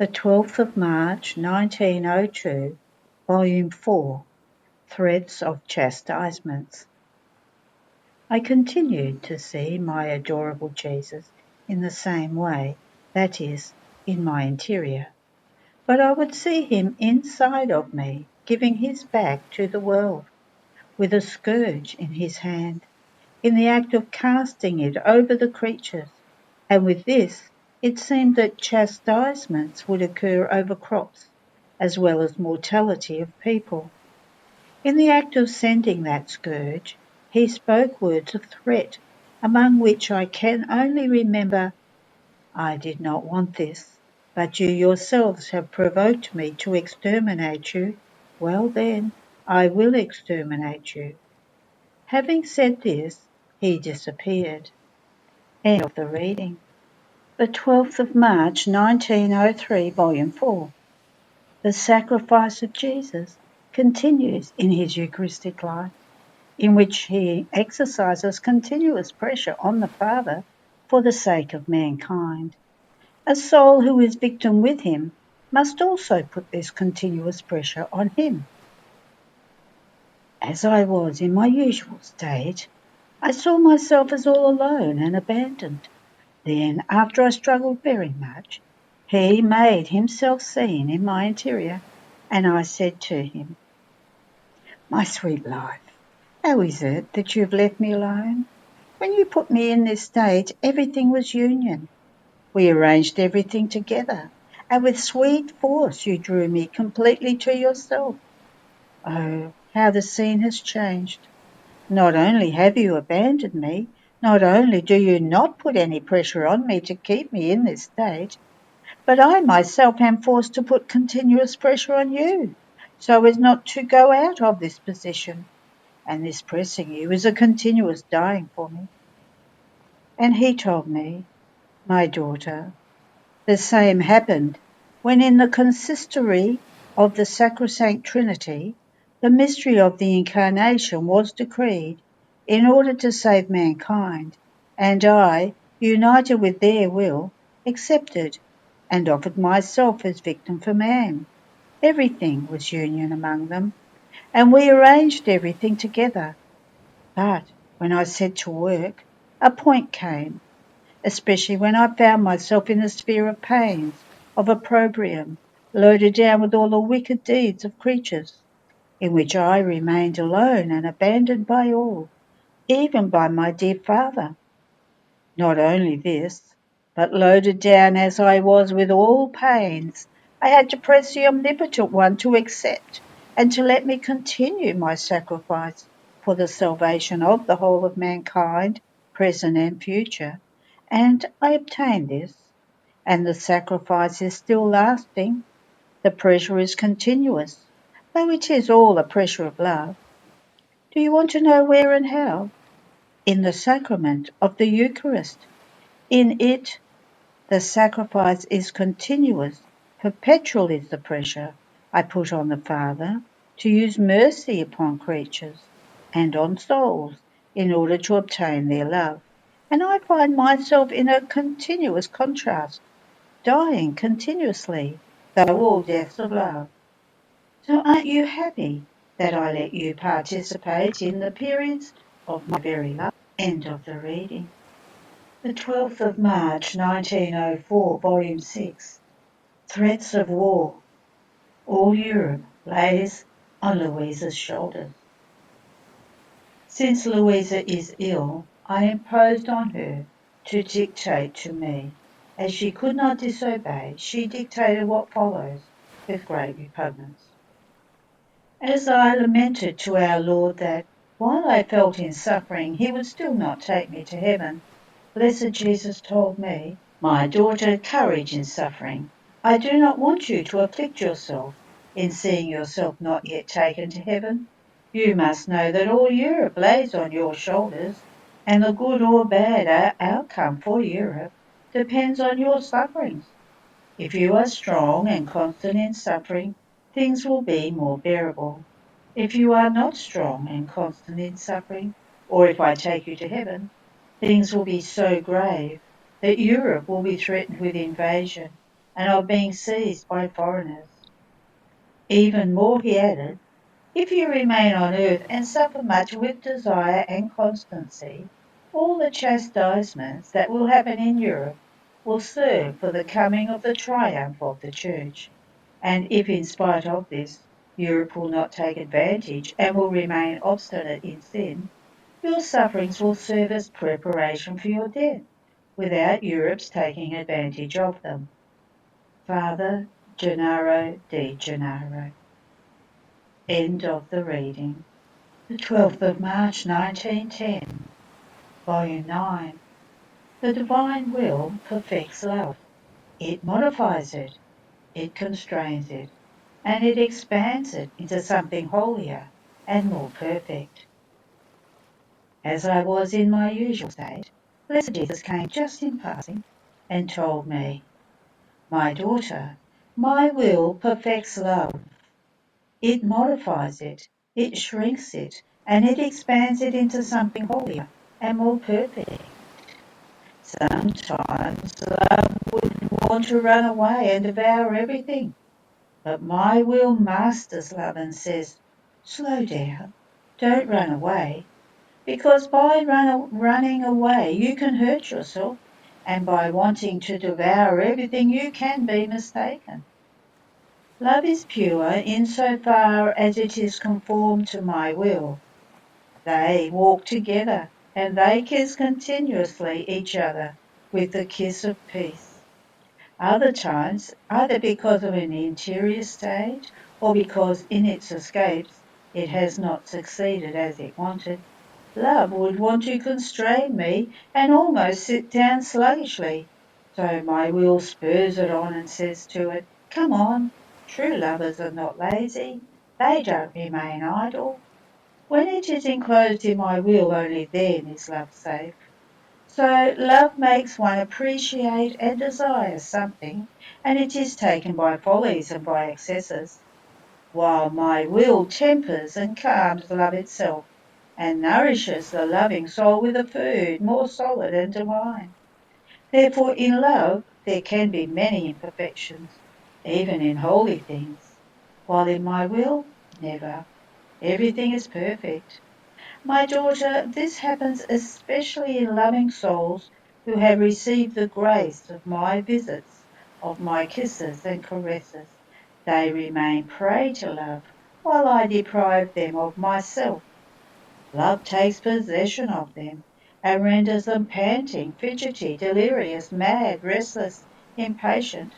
The 12th of March 1902, Volume 4, Threads of Chastisements. I continued to see my adorable Jesus in the same way, that is, in my interior. But I would see him inside of me, giving his back to the world, with a scourge in his hand, in the act of casting it over the creatures, and with this it seemed that chastisements would occur over crops, as well as mortality of people. In the act of sending that scourge, he spoke words of threat, among which I can only remember, "I did not want this, but you yourselves have provoked me to exterminate you. Well then, I will exterminate you." Having said this, he disappeared. End of the reading. The 12th of March 1903, Volume 4. The sacrifice of Jesus continues in his Eucharistic life, in which he exercises continuous pressure on the Father for the sake of mankind. A soul who is victim with him must also put this continuous pressure on him. As I was in my usual state, I saw myself as all alone and abandoned. Then, after I struggled very much, he made himself seen in my interior, and I said to him, "My sweet life, how is it that you have left me alone? When you put me in this state, everything was union. We arranged everything together, and with sweet force you drew me completely to yourself. Oh, how the scene has changed! Not only have you abandoned me, not only do you not put any pressure on me to keep me in this state, but I myself am forced to put continuous pressure on you, so as not to go out of this position, and this pressing you is a continuous dying for me." And he told me, "My daughter, the same happened when in the consistory of the Sacrosanct Trinity the mystery of the Incarnation was decreed in order to save mankind, and I, united with their will, accepted and offered myself as victim for man. Everything was union among them, and we arranged everything together. But when I set to work, a point came, especially when I found myself in the sphere of pains, of opprobrium, loaded down with all the wicked deeds of creatures, in which I remained alone and abandoned by all, even by my dear father. Not only this, but loaded down as I was with all pains, I had to press the Omnipotent One to accept and to let me continue my sacrifice for the salvation of the whole of mankind, present and future, and I obtained this, and the sacrifice is still lasting. The pressure is continuous, though it is all a pressure of love. Do you want to know where and how? In the sacrament of the Eucharist. In it the sacrifice is continuous, perpetual is the pressure I put on the Father to use mercy upon creatures and on souls in order to obtain their love. And I find myself in a continuous contrast, dying continuously, though all deaths of love. So aren't you happy that I let you participate in the periods of my very life? End of the reading. The 12th of March 1904, Volume 6. Threats of War. All Europe lays on Louisa's shoulders. Since Louisa is ill, I imposed on her to dictate to me. As she could not disobey, she dictated what follows with great repugnance. As I lamented to our Lord that, while I felt in suffering, he would still not take me to heaven, Blessed Jesus told me, "My daughter, courage in suffering. I do not want you to afflict yourself in seeing yourself not yet taken to heaven. You must know that all Europe lays on your shoulders, and the good or bad outcome for Europe depends on your sufferings. If you are strong and constant in suffering, things will be more bearable. If you are not strong and constant in suffering, or if I take you to heaven, things will be so grave that Europe will be threatened with invasion, and of being seized by foreigners. Even more, he added, if you remain on earth and suffer much with desire and constancy, all the chastisements that will happen in Europe will serve for the coming of the triumph of the Church. And if in spite of this, Europe will not take advantage and will remain obstinate in sin, your sufferings will serve as preparation for your death, without Europe's taking advantage of them. Father Gennaro di Gennaro. End of the reading. The 12th of March 1910, Volume 9. The divine will perfects love. It modifies it, it constrains it, and it expands it into something holier and more perfect. As I was in my usual state, Blessed Jesus came just in passing and told me, my daughter, my will perfects love. It modifies it, it shrinks it, and it expands it into something holier and more perfect. Sometimes love would want to run away and devour everything, but my will masters love and says, slow down, don't run away, because by running away you can hurt yourself, and by wanting to devour everything you can be mistaken. Love is pure insofar as it is conformed to my will. They walk together, and they kiss continuously each other with the kiss of peace. Other times, either because of an interior state or because in its escapes it has not succeeded as it wanted, love would want to constrain me and almost sit down sluggishly. So my will spurs it on and says to it, come on, true lovers are not lazy, they don't remain idle. When it is enclosed in my will, only then is love safe. So love makes one appreciate and desire something, and it is taken by follies and by excesses, while my will tempers and calms love itself, and nourishes the loving soul with a food more solid and divine. Therefore in love there can be many imperfections, even in holy things, while in my will, never. Everything is perfect. My daughter, this happens especially in loving souls who have received the grace of my visits, of my kisses and caresses. They remain prey to love, while I deprive them of myself. Love takes possession of them, and renders them panting, fidgety, delirious, mad, restless, impatient.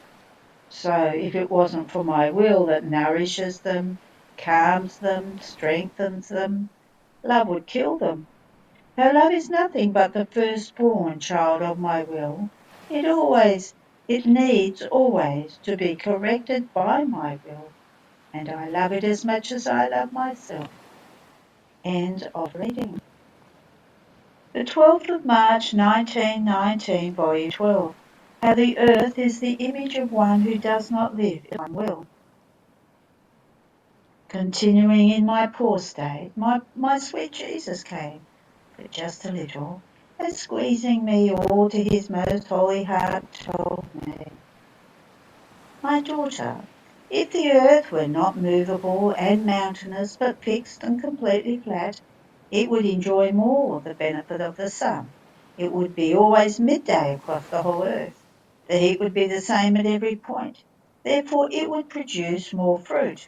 So if it wasn't for my will that nourishes them, calms them, strengthens them, love would kill them. Though love is nothing but the firstborn child of my will, it needs always to be corrected by my will, and I love it as much as I love myself. End of reading. The 12th of March 1919, Volume 12. How the earth is the image of one who does not live in one will. Continuing in my poor state, my sweet Jesus came, but just a little, and squeezing me all to his most holy heart, told me, my daughter, if the earth were not movable and mountainous, but fixed and completely flat, it would enjoy more the benefit of the sun. It would be always midday across the whole earth. The heat would be the same at every point. Therefore it would produce more fruit.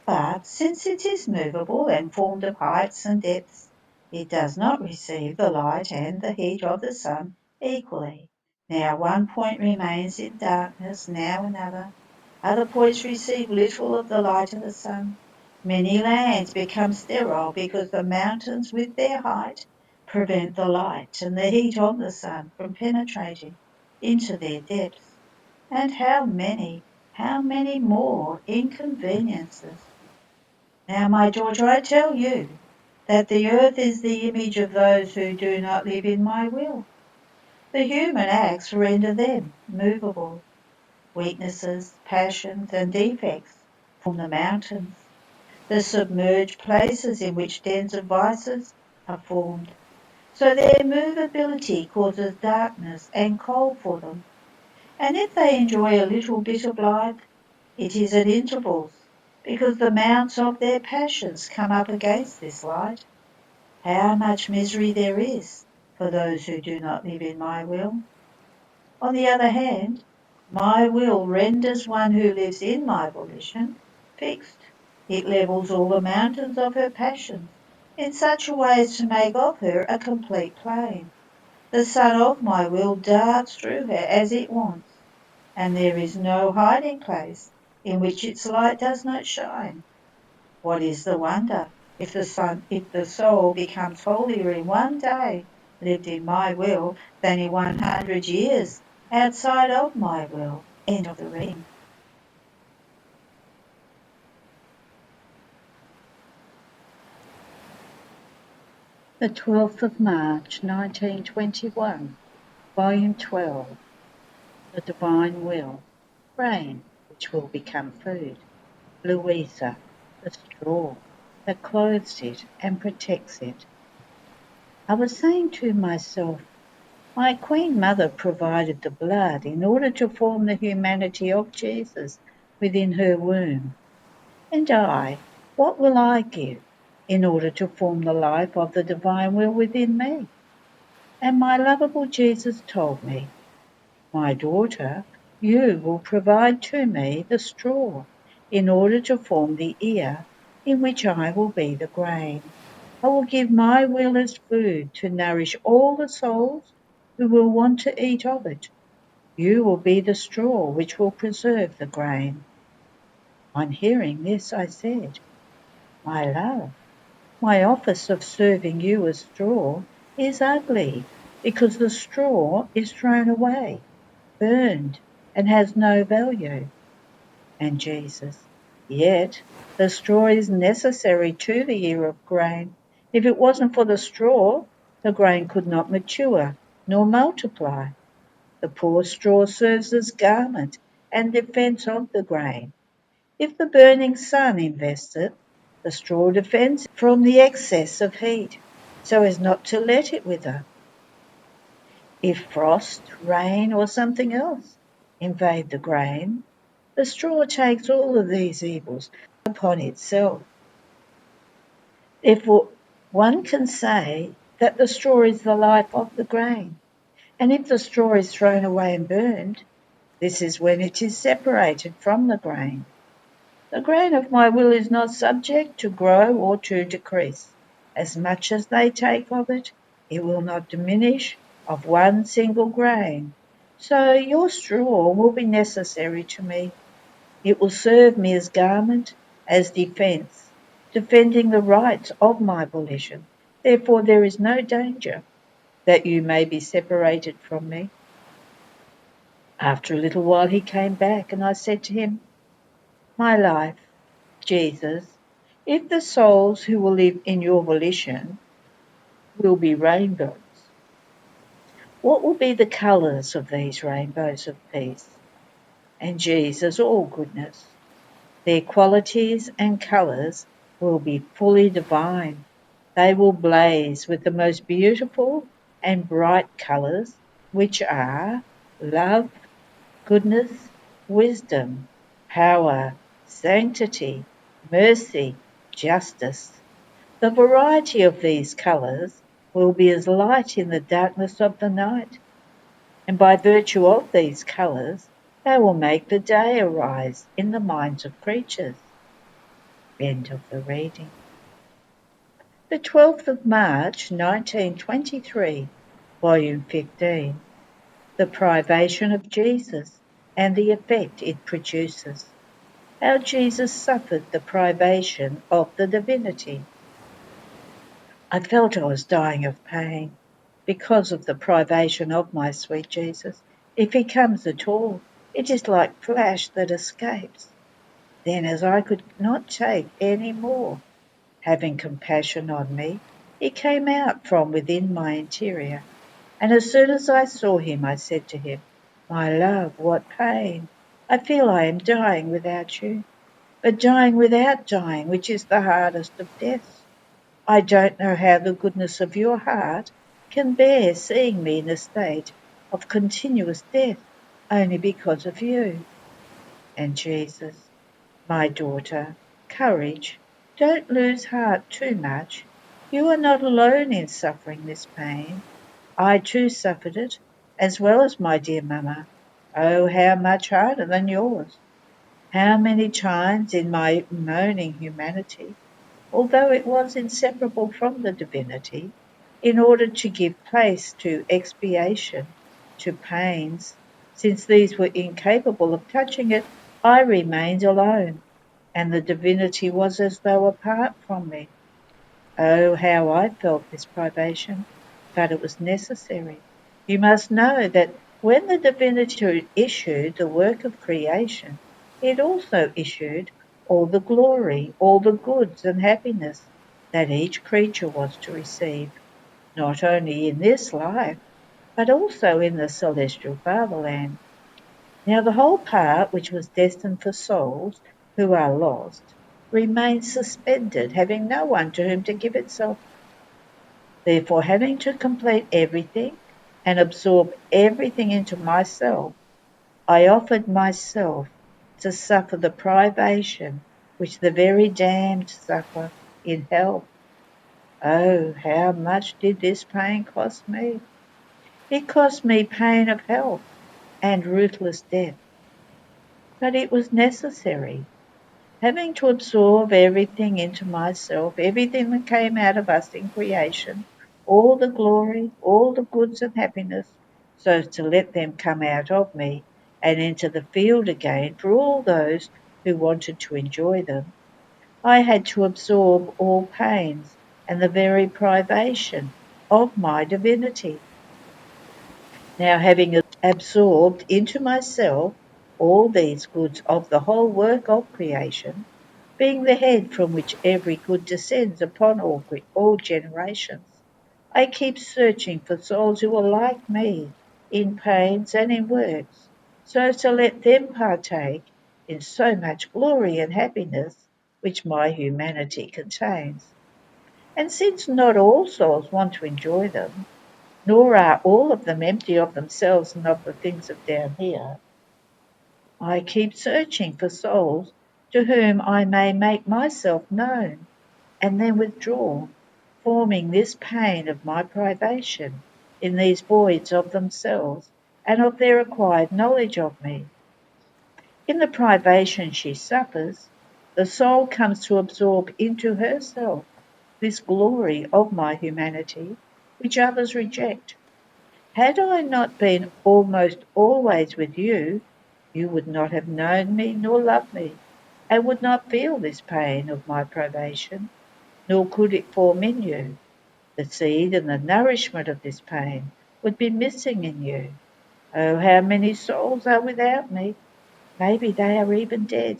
But since it is movable and formed of heights and depths, it does not receive the light and the heat of the sun equally. Now one point remains in darkness, now another. Other points receive little of the light of the sun. Many lands become sterile because the mountains with their height prevent the light and the heat of the sun from penetrating into their depths. And how many more inconveniences! Now, my daughter, I tell you that the earth is the image of those who do not live in my will. The human acts render them movable. Weaknesses, passions, and defects form the mountains, the submerged places in which dens of vices are formed. So their movability causes darkness and cold for them. And if they enjoy a little bit of life, it is at intervals, because the mounts of their passions come up against this light. How much misery there is for those who do not live in my will. On the other hand, my will renders one who lives in my volition fixed. It levels all the mountains of her passions in such a way as to make of her a complete plain. The sun of my will darts through her as it wants, and there is no hiding place in which its light does not shine. What is the wonder if the soul becomes holier in one day lived in my will than in 100 years outside of my will? End of the reading. The 12th of March, 1921, Volume 12, The Divine Will, Grain, which will become food, Louisa, the straw that clothes it and protects it. I was saying to myself, my Queen Mother provided the blood in order to form the humanity of Jesus within her womb. And I, what will I give in order to form the life of the divine will within me? And my lovable Jesus told me, my daughter, you will provide to me the straw in order to form the ear in which I will be the grain. I will give my will as food to nourish all the souls who will want to eat of it. You will be the straw which will preserve the grain. On hearing this, I said, my love, my office of serving you as straw is ugly, because the straw is thrown away, burned, and has no value. And Jesus, yet the straw is necessary to the ear of grain. If it wasn't for the straw, the grain could not mature nor multiply. The poor straw serves as garment and defence of the grain. If the burning sun invests it, the straw defends it from the excess of heat, so as not to let it wither. If frost, rain, or something else invade the grain, the straw takes all of these evils upon itself. Therefore, one can say that the straw is the life of the grain, and if the straw is thrown away and burned, this is when it is separated from the grain. The grain of my will is not subject to grow or to decrease. As much as they take of it, it will not diminish of one single grain. So your straw will be necessary to me. It will serve me as garment, as defence, defending the rights of my volition. Therefore there is no danger that you may be separated from me. After a little while he came back, and I said to him, my life, Jesus, if the souls who will live in your volition will be rainbows, what will be the colours of these rainbows of peace? And Jesus, all goodness. Their qualities and colours will be fully divine. They will blaze with the most beautiful and bright colours, which are love, goodness, wisdom, power, sanctity, mercy, justice. The variety of these colours will be as light in the darkness of the night, and by virtue of these colours they will make the day arise in the minds of creatures. End of the reading. The 12th of March, 1923, Volume 15. The Privation of Jesus and the Effect it Produces. How Jesus suffered the privation of the divinity. I felt I was dying of pain because of the privation of my sweet Jesus. If he comes at all, it is like flash that escapes. Then, as I could not take any more, having compassion on me, he came out from within my interior, and as soon as I saw him, I said to him, my love, what pain! I feel I am dying without you, but dying without dying, which is the hardest of deaths. I don't know how the goodness of your heart can bear seeing me in a state of continuous death. only because of you. And Jesus, my daughter, courage, don't lose heart too much. You are not alone in suffering this pain. I too suffered it, as well as my dear mamma. Oh, how much harder than yours! How many times in my moaning humanity, although it was inseparable from the divinity, in order to give place to expiation, to pains, since these were incapable of touching it, I remained alone, and the divinity was as though apart from me. Oh, how I felt this privation, but it was necessary. You must know that when the divinity issued the work of creation, it also issued all the glory, all the goods and happiness that each creature was to receive, not only in this life, but also in the celestial fatherland. Now the whole part which was destined for souls who are lost remains suspended, having no one to whom to give itself. Therefore, having to complete everything and absorb everything into myself, I offered myself to suffer the privation which the very damned suffer in hell. Oh, how much did this pain cost me? It cost me pain of hell and ruthless death. But it was necessary. Having to absorb everything into myself, everything that came out of us in creation, all the glory, all the goods and happiness, so as to let them come out of me and into the field again for all those who wanted to enjoy them, I had to absorb all pains and the very privation of my divinity. Now, having absorbed into myself all these goods of the whole work of creation, being the head from which every good descends upon all generations, I keep searching for souls who are like me in pains and in works, so as to let them partake in so much glory and happiness which my humanity contains. And since not all souls want to enjoy them, nor are all of them empty of themselves and of the things of down here, I keep searching for souls to whom I may make myself known and then withdraw, forming this pain of my privation in these voids of themselves and of their acquired knowledge of me. In the privation she suffers, the soul comes to absorb into herself this glory of my humanity, which others reject. Had I not been almost always with you, you would not have known me nor loved me, and would not feel this pain of my privation, nor could it form in you. The seed and the nourishment of this pain would be missing in you. Oh, how many souls are without me! Maybe they are even dead.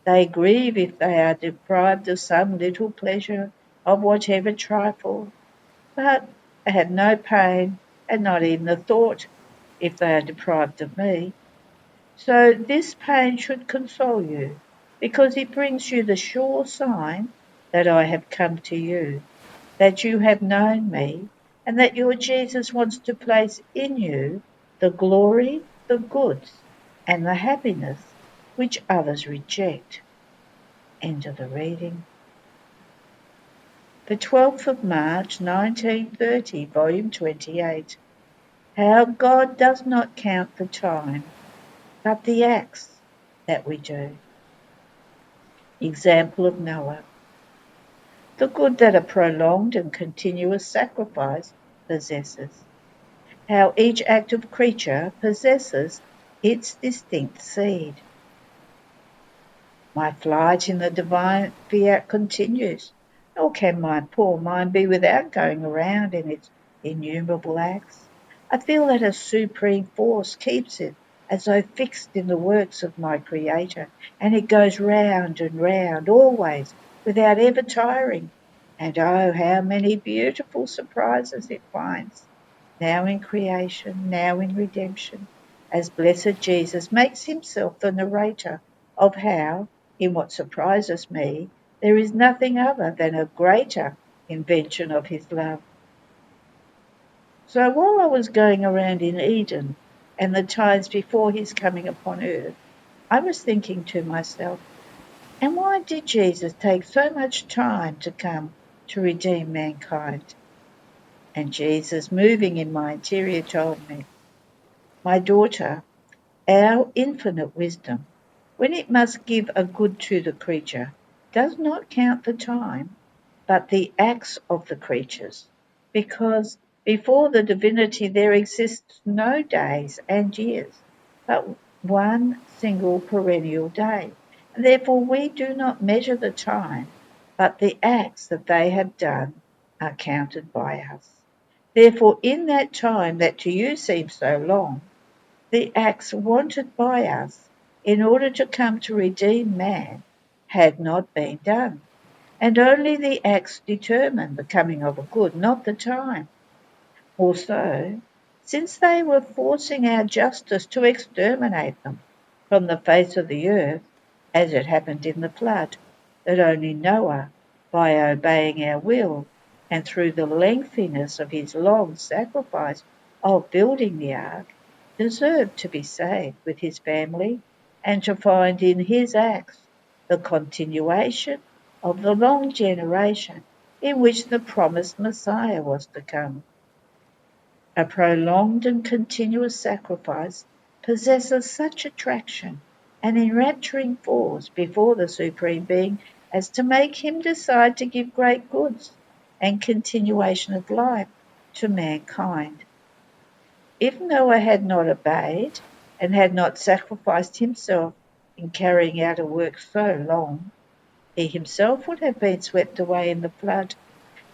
They grieve if they are deprived of some little pleasure, of whatever trifle, but they have no pain and not even a thought if they are deprived of me. So this pain should console you, because it brings you the sure sign that I have come to you, that you have known me, and that your Jesus wants to place in you the glory, the goods, and the happiness which others reject. End of the reading. The 12th of March 1930, volume 28. How God does not count the time, but the acts that we do. Example of Noah. The good that a prolonged and continuous sacrifice possesses. How each active creature possesses its distinct seed. My flight in the divine fiat continues, nor can my poor mind be without going around in its innumerable acts. I feel that a supreme force keeps it as though fixed in the works of my Creator, and it goes round and round always without ever tiring. And oh, how many beautiful surprises it finds, now in creation, now in redemption, as blessed Jesus makes himself the narrator of how, in what surprises me, there is nothing other than a greater invention of his love. So while I was going around in Eden and the times before his coming upon earth, I was thinking to myself, and why did Jesus take so much time to come to redeem mankind? And Jesus, moving in my interior, told me, my daughter, our infinite wisdom, when it must give a good to the creature, does not count the time, but the acts of the creatures, because before the divinity there exists no days and years, but one single perennial day. And therefore we do not measure the time, but the acts that they have done are counted by us. Therefore, in that time that to you seems so long, the acts wanted by us in order to come to redeem man had not been done. And only the acts determine the coming of a good, not the time. Also, since they were forcing our justice to exterminate them from the face of the earth, as it happened in the flood, that only Noah, by obeying our will, and through the lengthiness of his long sacrifice of building the ark, deserved to be saved with his family, and to find in his acts the continuation of the long generation in which the promised Messiah was to come. A prolonged and continuous sacrifice possesses such attraction and enrapturing force before the Supreme Being as to make him decide to give great goods and continuation of life to mankind. If Noah had not obeyed and had not sacrificed himself in carrying out a work so long, he himself would have been swept away in the flood,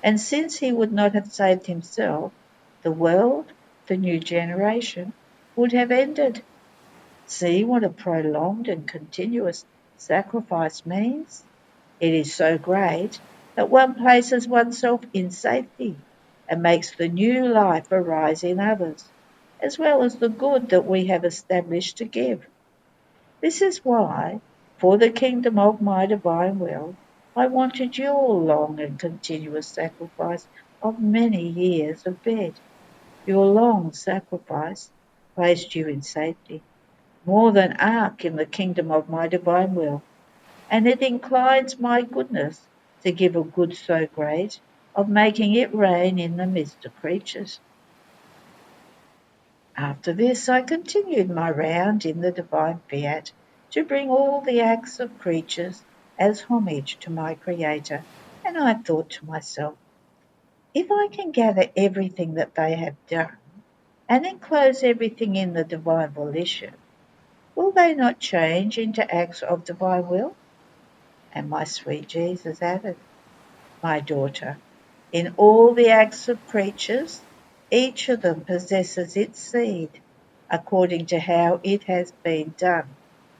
and since he would not have saved himself, the world, the new generation, would have ended. See what a prolonged and continuous sacrifice means? It is so great that one places oneself in safety and makes the new life arise in others, as well as the good that we have established to give. This is why, for the kingdom of my divine will, I wanted your long and continuous sacrifice of many years of bed. Your long sacrifice placed you in safety, more than ark in the kingdom of my divine will, and it inclines my goodness to give a good so great of making it reign in the midst of creatures. After this I continued my round in the divine fiat to bring all the acts of creatures as homage to my Creator, and I thought to myself, if I can gather everything that they have done and enclose everything in the divine volition, will they not change into acts of divine will? And my sweet Jesus added, my daughter, in all the acts of creatures, each of them possesses its seed according to how it has been done.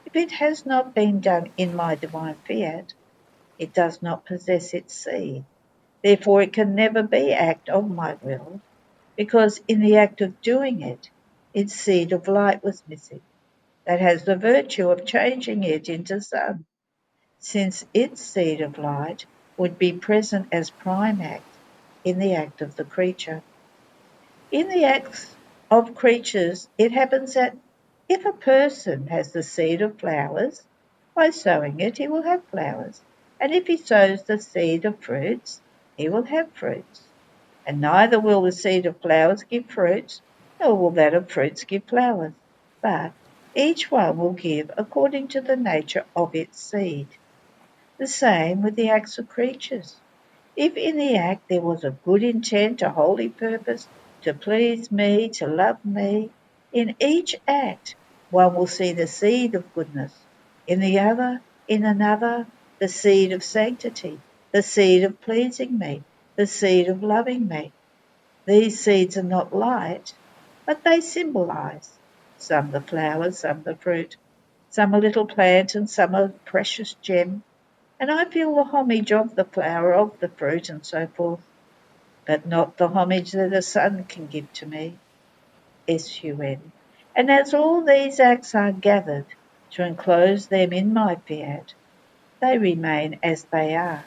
If it has not been done in my divine fiat, it does not possess its seed. Therefore it can never be act of my will, because in the act of doing it, its seed of light was missing, that has the virtue of changing it into sun, since its seed of light would be present as prime act in the act of the creature. In the acts of creatures, it happens that if a person has the seed of flowers, by sowing it he will have flowers, and if he sows the seed of fruits, he will have fruits. And neither will the seed of flowers give fruits, nor will that of fruits give flowers, but each one will give according to the nature of its seed. The same with the acts of creatures. If in the act there was a good intent, a holy purpose, to please me, to love me, in each act one will see the seed of goodness, in another, the seed of sanctity, the seed of pleasing me, the seed of loving me. These seeds are not light, but they symbolize some the flower, some the fruit, some a little plant, and some a precious gem, and I feel the homage of the flower, of the fruit, and so forth, but not the homage that a son can give to me. S-U-N. And as all these acts are gathered to enclose them in my fiat, they remain as they are,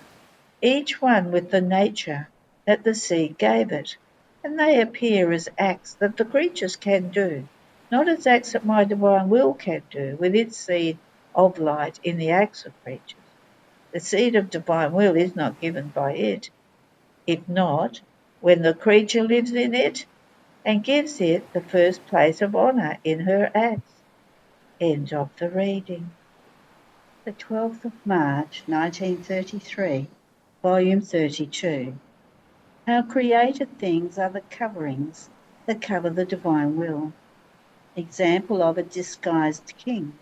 each one with the nature that the seed gave it, and they appear as acts that the creatures can do, not as acts that my divine will can do with its seed of light in the acts of creatures. The seed of divine will is not given by it. If not, when the creature lives in it and gives it the first place of honour in her acts. End of the reading. The 12th of March, 1933, Volume 32. How created things are the coverings that cover the divine will. Example of a disguised king.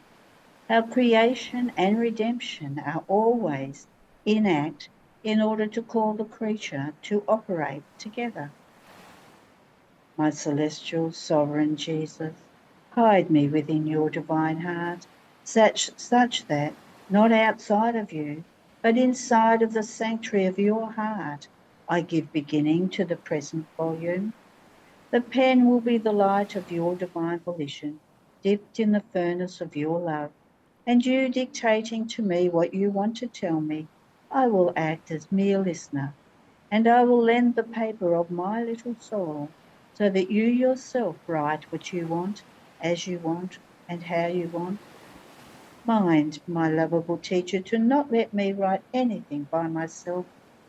How creation and redemption are always in act in order to call the creature to operate together. My celestial sovereign Jesus, hide me within your divine heart, such that, not outside of you, but inside of the sanctuary of your heart, I give beginning to the present volume. The pen will be the light of your divine volition, dipped in the furnace of your love, and you dictating to me what you want to tell me. I will act as mere listener, and I will lend the paper of my little soul, so that you yourself write what you want, as you want, and how you want. Mind, my lovable teacher, to not let me write anything by myself,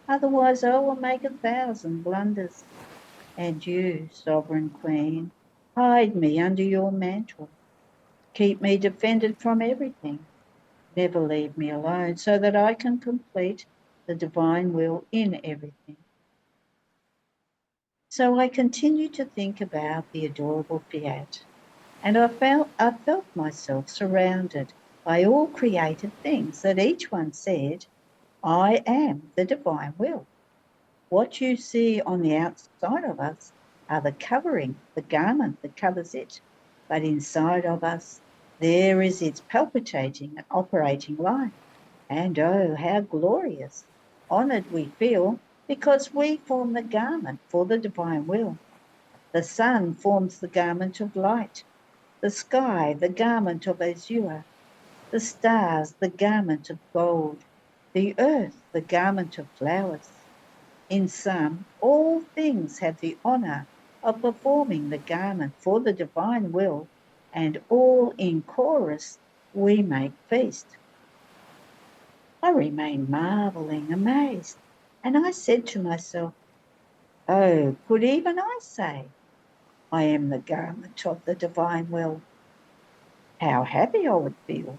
otherwise I will make 1,000 blunders. And you, sovereign queen, hide me under your mantle. Keep me defended from everything. Never leave me alone, so that I can complete the divine will in everything. So I continued to think about the adorable Fiat, and I felt myself surrounded by all created things that each one said, I am the divine will. What you see on the outside of us are the covering, the garment that covers it. But inside of us, there is its palpitating and operating life. And oh, how glorious, honoured we feel, because we form the garment for the divine will. The sun forms the garment of light, the sky the garment of azure, the stars the garment of gold, the earth the garment of flowers. In sum, all things have the honour of performing the garment for the divine will, and all in chorus we make feast. I remained marvelling, amazed, and I said to myself, oh, could even I say, I am the garment of the divine will? How happy I would feel.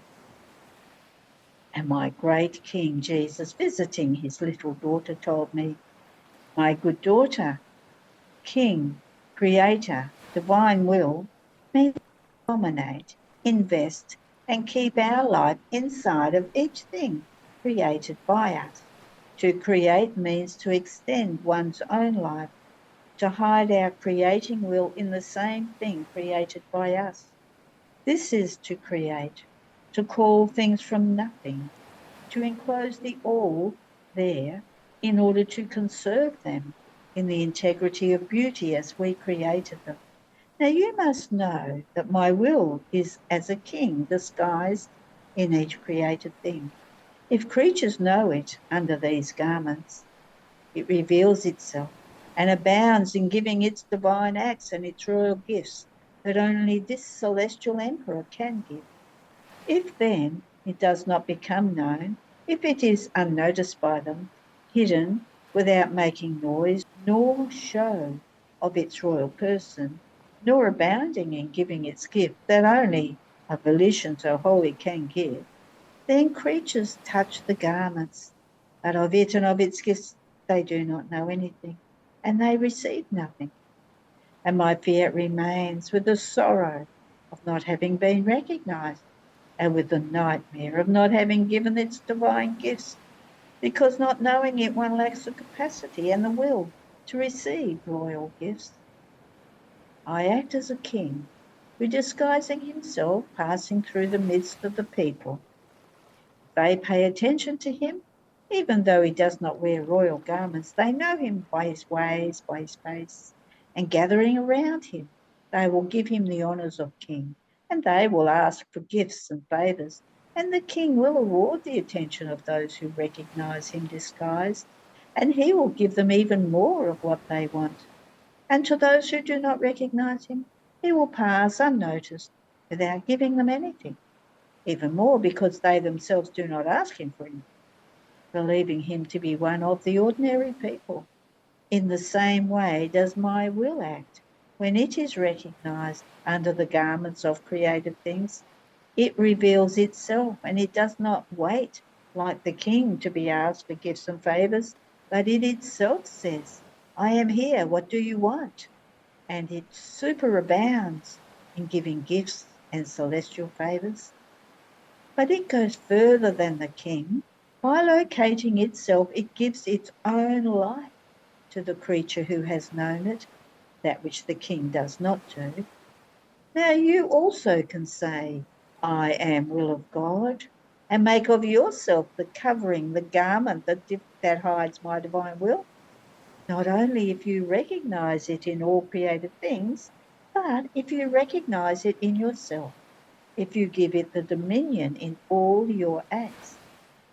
And my great King Jesus, visiting his little daughter, told me, my good daughter, King, Creator, Divine Will, means to dominate, invest, and keep our life inside of each thing created by us. To create means to extend one's own life, to hide our creating will in the same thing created by us. This is to create, to call things from nothing, to enclose the all there in order to conserve them in the integrity of beauty as we created them. Now you must know that my will is as a king disguised in each created thing. If creatures know it under these garments, it reveals itself and abounds in giving its divine acts and its royal gifts that only this celestial emperor can give. If then it does not become known, if it is unnoticed by them, hidden without making noise nor show of its royal person, nor abounding in giving its gift that only a volition so holy can give, then creatures touch the garments, but of it and of its gifts they do not know anything, and they receive nothing. And my Fiat remains with the sorrow of not having been recognised, and with the nightmare of not having given its divine gifts, because not knowing it one lacks the capacity and the will to receive royal gifts. I act as a king who, disguising himself, passing through the midst of the people. They pay attention to him, even though he does not wear royal garments. They know him by his ways, by his face, and gathering around him, they will give him the honours of king, and they will ask for gifts and favours, and the king will award the attention of those who recognise him disguised, and he will give them even more of what they want. And to those who do not recognise him, He will pass unnoticed without giving them anything, even more because they themselves do not ask him for anything, believing him to be one of the ordinary people. In the same way does my will act. When it is recognized under the garments of created things, it reveals itself, and it does not wait like the king to be asked for gifts and favors, but it itself says, I am here, what do you want? And it superabounds in giving gifts and celestial favors. But it goes further than the king. By locating itself, it gives its own life to the creature who has known it, that which the king does not do. Now you also can say, I am will of God, and make of yourself the covering, the garment that hides my divine will, not only if you recognize it in all created things, but if you recognize it in yourself, if you give it the dominion in all your acts,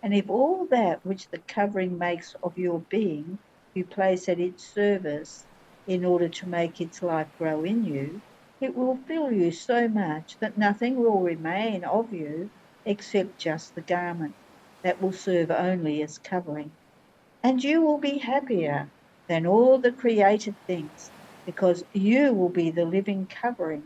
and if all that which the covering makes of your being you place at its service in order to make its life grow in you, it will fill you so much that nothing will remain of you except just the garment that will serve only as covering. And you will be happier than all the created things because you will be the living covering,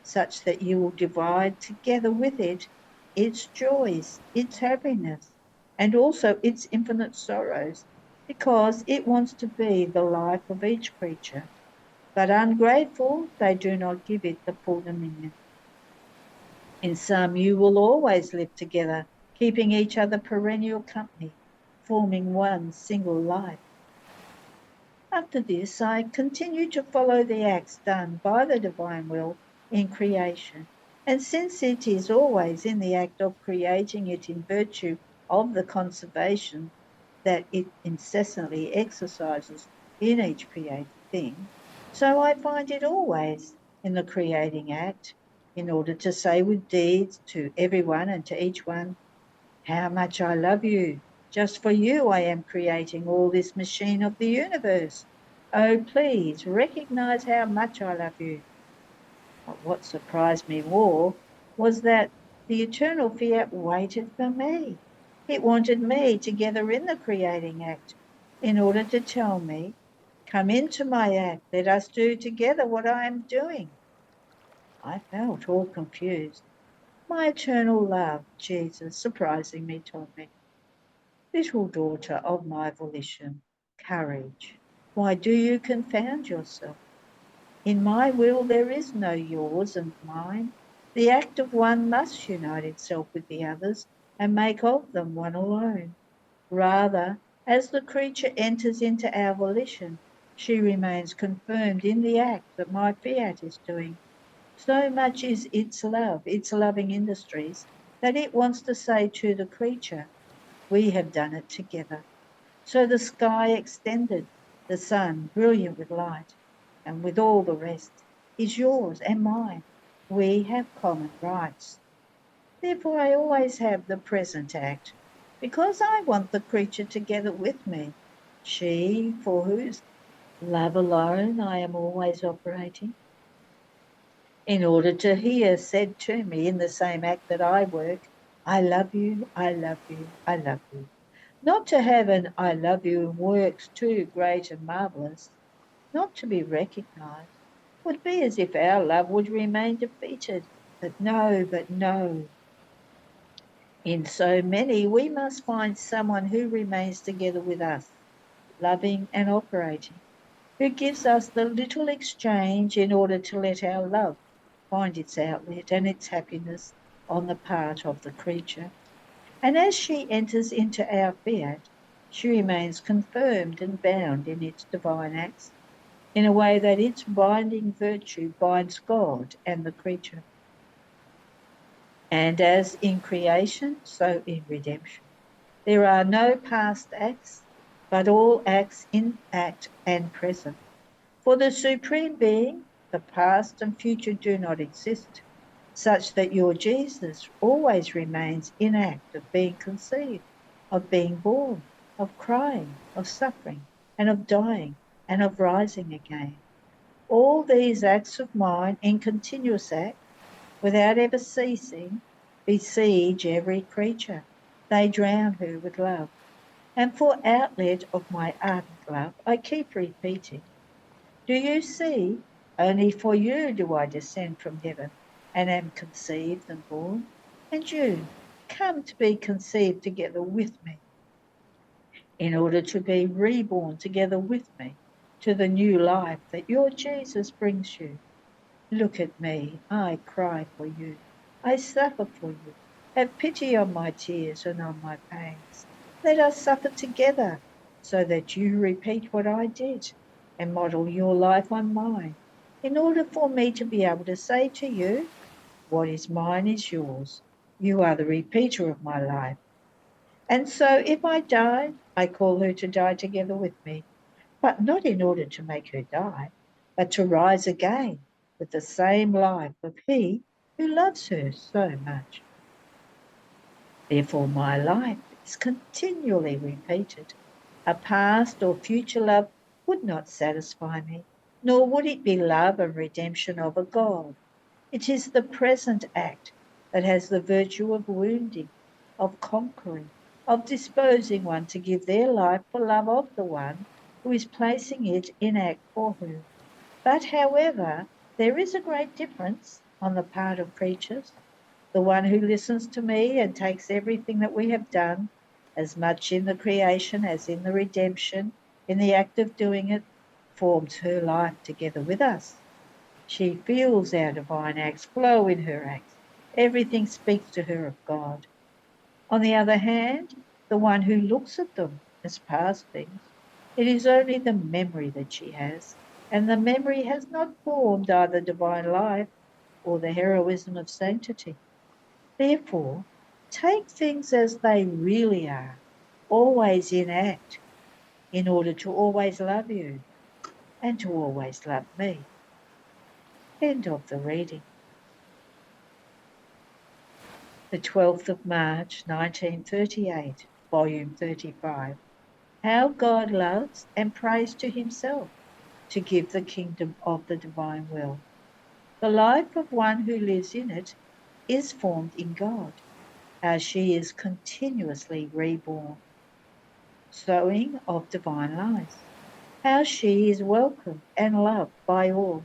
such that you will divide together with it its joys, its happiness, and also its infinite sorrows, because it wants to be the life of each creature. But ungrateful, they do not give it the full dominion. In some, you will always live together, keeping each other perennial company, forming one single life. After this, I continue to follow the acts done by the divine will in creation. And since it is always in the act of creating it in virtue of the conservation that it incessantly exercises in each created thing, so I find it always in the creating act, in order to say with deeds to everyone and to each one, how much I love you. Just for you I am creating all this machine of the universe. Oh, please recognize how much I love you. But what surprised me more was that the eternal fiat waited for me. It wanted me together in the creating act in order to tell me, come into my act, let us do together what I am doing. I felt all confused. My eternal love, Jesus, surprising me, told me, little daughter of my volition, courage. Why do you confound yourself? In my will there is no yours and mine. The act of one must unite itself with the others and make of them one alone. Rather, as the creature enters into our volition, she remains confirmed in the act that my fiat is doing. So much is its love, its loving industries, that it wants to say to the creature, we have done it together. So the sky extended, the sun brilliant with light, and with all the rest, is yours and mine. We have common rights. Therefore I always have the present act, because I want the creature together with me, she for whose love alone I am always operating, in order to hear said to me in the same act that I work, I love you, I love you, I love you. Not to have an I love you in works too great and marvellous, not to be recognized, would be as if our love would remain defeated. But no. In so many, we must find someone who remains together with us, loving and operating, who gives us the little exchange in order to let our love find its outlet and its happiness on the part of the creature. And as she enters into our fiat, she remains confirmed and bound in its divine acts, in a way that its binding virtue binds God and the creature. And as in creation, so in redemption. There are no past acts, but all acts in act and present. For the Supreme Being, the past and future do not exist, such that your Jesus always remains in act of being conceived, of being born, of crying, of suffering, and of dying, and of rising again. All these acts of mine, in continuous act, without ever ceasing, besiege every creature. They drown her with love. And for outlet of my ardent love, I keep repeating, do you see? Only for you do I descend from heaven, and am conceived and born. And you, come to be conceived together with me, in order to be reborn together with me to the new life that your Jesus brings you. Look at me, I cry for you, I suffer for you. Have pity on my tears and on my pains. Let us suffer together, so that you repeat what I did, and model your life on mine, in order for me to be able to say to you, what is mine is yours. You are the repeater of my life. And so if I die, I call her to die together with me, but not in order to make her die, but to rise again with the same life of he who loves her so much. Therefore my life is continually repeated. A past or future love would not satisfy me, nor would it be love and redemption of a God. It is the present act that has the virtue of wounding, of conquering, of disposing one to give their life for love of the one who is placing it in act for her. But, however, there is a great difference on the part of creatures. The one who listens to me and takes everything that we have done, as much in the creation as in the redemption, in the act of doing it, forms her life together with us. She feels our divine acts flow in her acts. Everything speaks to her of God. On the other hand, the one who looks at them as past things, it is only the memory that she has, and the memory has not formed either divine life or the heroism of sanctity. Therefore, take things as they really are, always in act, in order to always love you and to always love me. End of the reading. The 12th of March, 1938, Volume 35. How God loves and prays to himself to give the kingdom of the divine will. The life of one who lives in it is formed in God, how she is continuously reborn. Sowing of divine life, how she is welcomed and loved by all.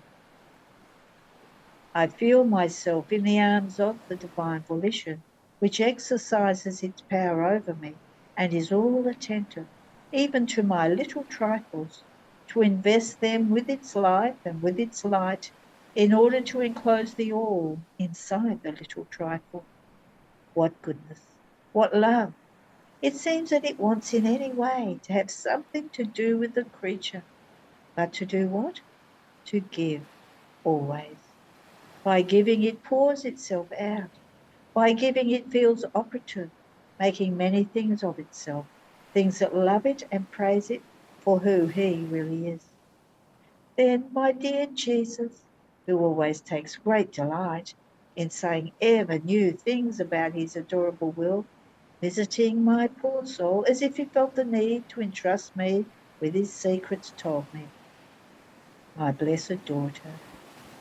I feel myself in the arms of the divine volition, which exercises its power over me and is all attentive, even to my little trifles, to invest them with its life and with its light, in order to enclose the all inside the little trifle. What goodness! What love! It seems that it wants in any way to have something to do with the creature. But to do what? To give, always. By giving it pours itself out. By giving it feels operative, making many things of itself, things that love it and praise it for who he really is. Then, my dear Jesus, who always takes great delight in saying ever new things about his adorable will, visiting my poor soul as if he felt the need to entrust me with his secrets, told me, my blessed daughter,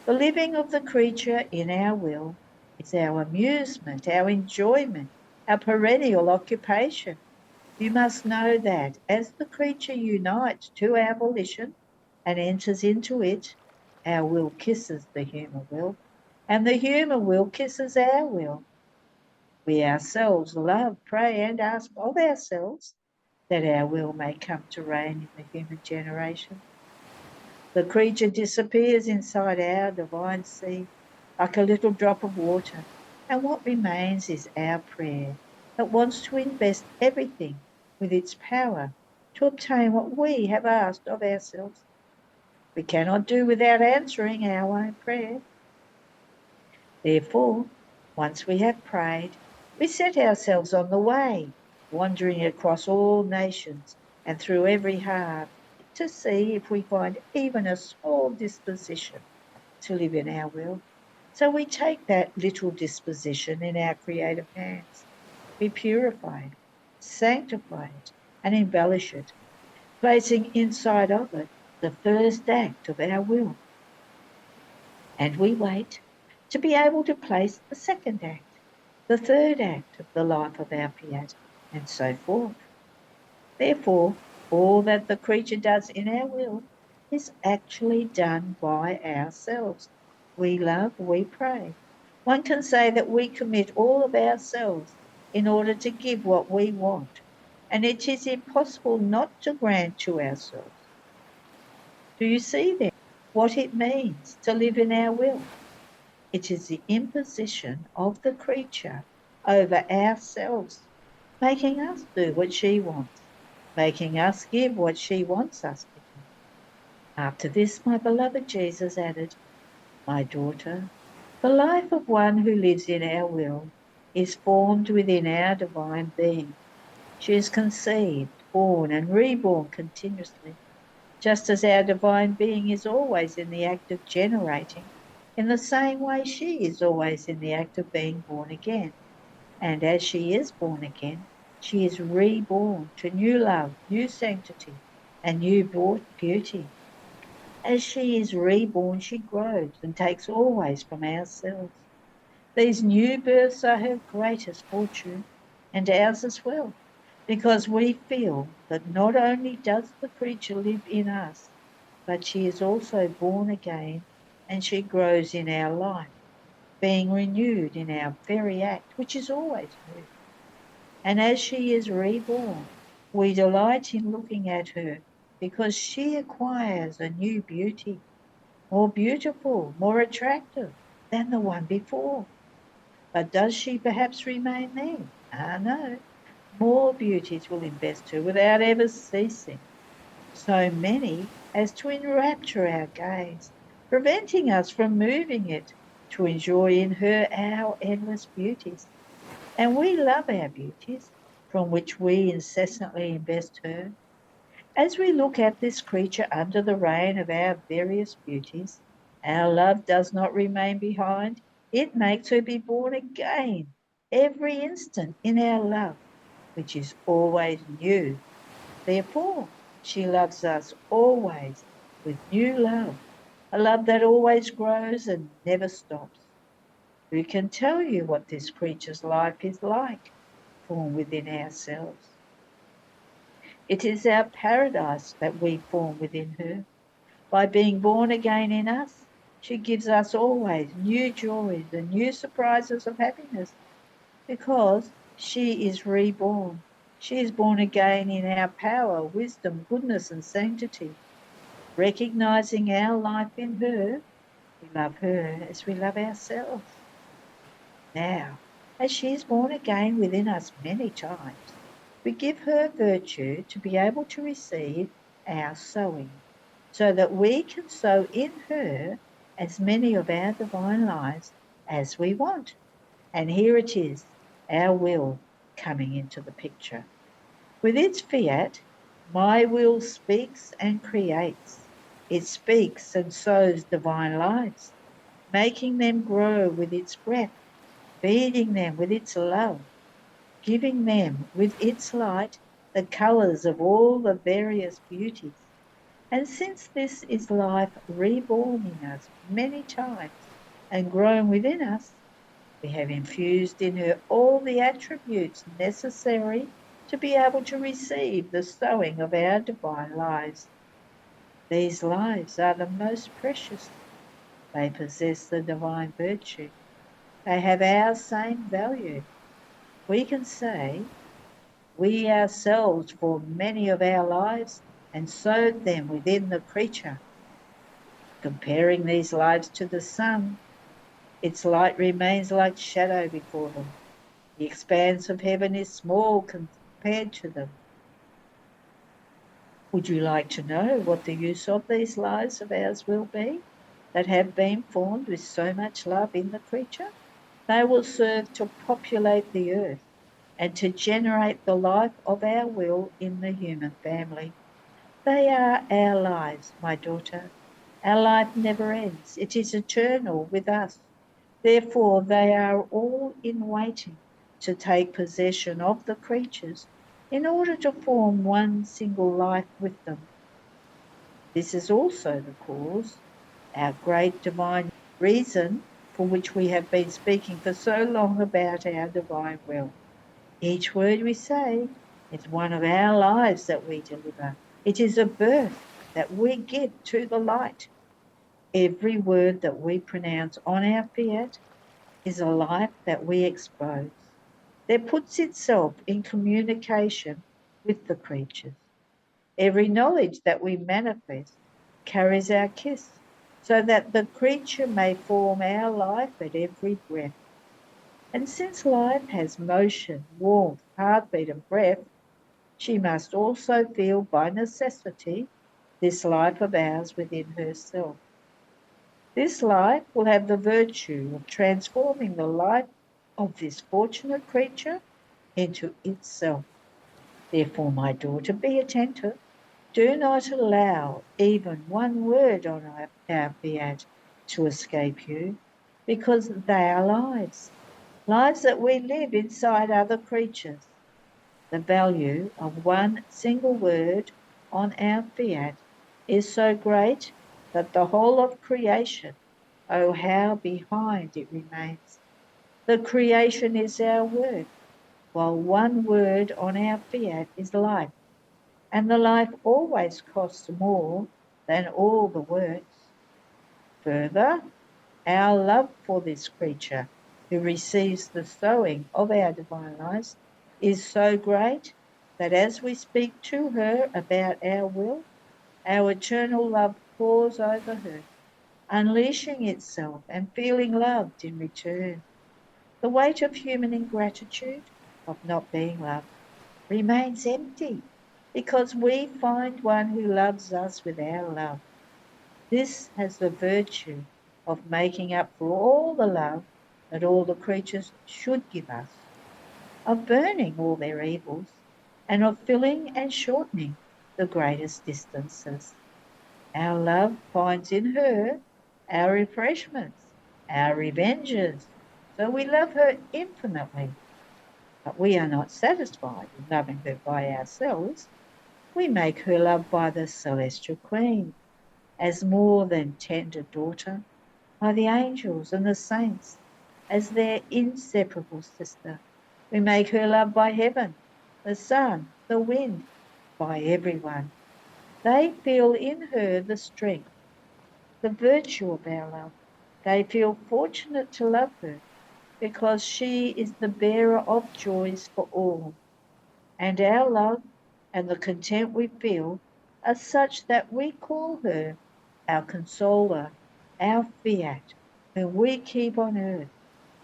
the living of the creature in our will is our amusement, our enjoyment, our perennial occupation. You must know that as the creature unites to our volition and enters into it, our will kisses the human will, and the human will kisses our will. We ourselves love, pray, and ask of ourselves that our will may come to reign in the human generation. The creature disappears inside our divine sea like a little drop of water, and what remains is our prayer that wants to invest everything with its power to obtain what we have asked of ourselves. We cannot do without answering our own prayer. Therefore, once we have prayed, we set ourselves on the way, wandering across all nations and through every heart, to see if we find even a small disposition to live in our will. So we take that little disposition in our creative hands. We purify it, sanctify it, and embellish it, placing inside of it the first act of our will. And we wait to be able to place the second act, the third act of the life of our Fiat, and so forth. Therefore, all that the creature does in our will is actually done by ourselves. We love, we pray. One can say that we commit all of ourselves in order to give what we want, and it is impossible not to grant to ourselves. Do you see then what it means to live in our will? It is the imposition of the creature over ourselves, making us do what she wants, making us give what she wants us to give. After this, my beloved Jesus added, "My daughter, the life of one who lives in our will is formed within our divine being. She is conceived, born, and reborn continuously, just as our divine being is always in the act of generating. In the same way, she is always in the act of being born again. And as she is born again, she is reborn to new love, new sanctity, and new beauty. As she is reborn, she grows and takes always from ourselves. These new births are her greatest fortune, and ours as well, because we feel that not only does the creature live in us, but she is also born again, and she grows in our life, being renewed in our very act, which is always new. And as she is reborn, we delight in looking at her, because she acquires a new beauty, more beautiful, more attractive than the one before. But does she perhaps remain there? Ah, no. More beauties will invest her without ever ceasing, so many as to enrapture our gaze, preventing us from moving it to enjoy in her our endless beauties. And we love our beauties, from which we incessantly invest her. As we look at this creature under the reign of our various beauties, our love does not remain behind. It makes her be born again every instant in our love, which is always new. Therefore, she loves us always with new love, a love that always grows and never stops. Who can tell you what this creature's life is like, formed within ourselves? It is our paradise that we form within her. By being born again in us, she gives us always new joys and new surprises of happiness, because she is reborn. She is born again in our power, wisdom, goodness, and sanctity. Recognizing our life in her, we love her as we love ourselves. Now, as she is born again within us many times, we give her virtue to be able to receive our sowing, so that we can sow in her as many of our divine lives as we want. And here it is, our will coming into the picture. With its fiat, my will speaks and creates. It speaks and sows divine lives, making them grow with its breath, feeding them with its love, giving them with its light the colours of all the various beauties. And since this is life reborn in us many times and grown within us, we have infused in her all the attributes necessary to be able to receive the sowing of our divine lives. These lives are the most precious. They possess the divine virtue. They have our same value. We can say, we ourselves formed many of our lives and sowed them within the creature. Comparing these lives to the sun, its light remains like shadow before them. The expanse of heaven is small compared to them. Would you like to know what the use of these lives of ours will be, that have been formed with so much love in the creature? They will serve to populate the earth and to generate the life of our will in the human family. They are our lives, my daughter. Our life never ends. It is eternal with us. Therefore, they are all in waiting to take possession of the creatures in order to form one single life with them. This is also the cause, our great divine reason for which we have been speaking for so long about our divine will. Each word we say is one of our lives that we deliver. It is a birth that we give to the light. Every word that we pronounce on our fiat is a life that we expose, that puts itself in communication with the creatures. Every knowledge that we manifest carries our kiss, so that the creature may form our life at every breath. And since life has motion, warmth, heartbeat, and breath, she must also feel by necessity this life of ours within herself. This life will have the virtue of transforming the life of this fortunate creature into itself. Therefore, my daughter, be attentive. Do not allow even one word on our fiat to escape you, because they are lives, lives that we live inside other creatures. The value of one single word on our fiat is so great that the whole of creation, oh, how behind it remains. The creation is our word, while one word on our fiat is life, and the life always costs more than all the words. Further, our love for this creature who receives the sowing of our divine lives is so great that as we speak to her about our will, our eternal love pours over her, unleashing itself and feeling loved in return. The weight of human ingratitude, of not being loved, remains empty because we find one who loves us with our love. This has the virtue of making up for all the love that all the creatures should give us, of burning all their evils, and of filling and shortening the greatest distances. Our love finds in her our refreshments, our revenges, so we love her infinitely. But we are not satisfied in loving her by ourselves. We make her loved by the celestial Queen as more than tender daughter, by the angels and the saints as their inseparable sister. We make her loved by heaven, the sun, the wind, by everyone. They feel in her the strength, the virtue of our love. They feel fortunate to love her because she is the bearer of joys for all. And our love and the content we feel are such that we call her our consoler, our fiat, whom we keep on earth,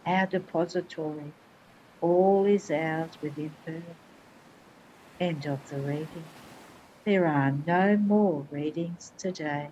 our depository. All is ours within her. End of the reading. There are no more readings today.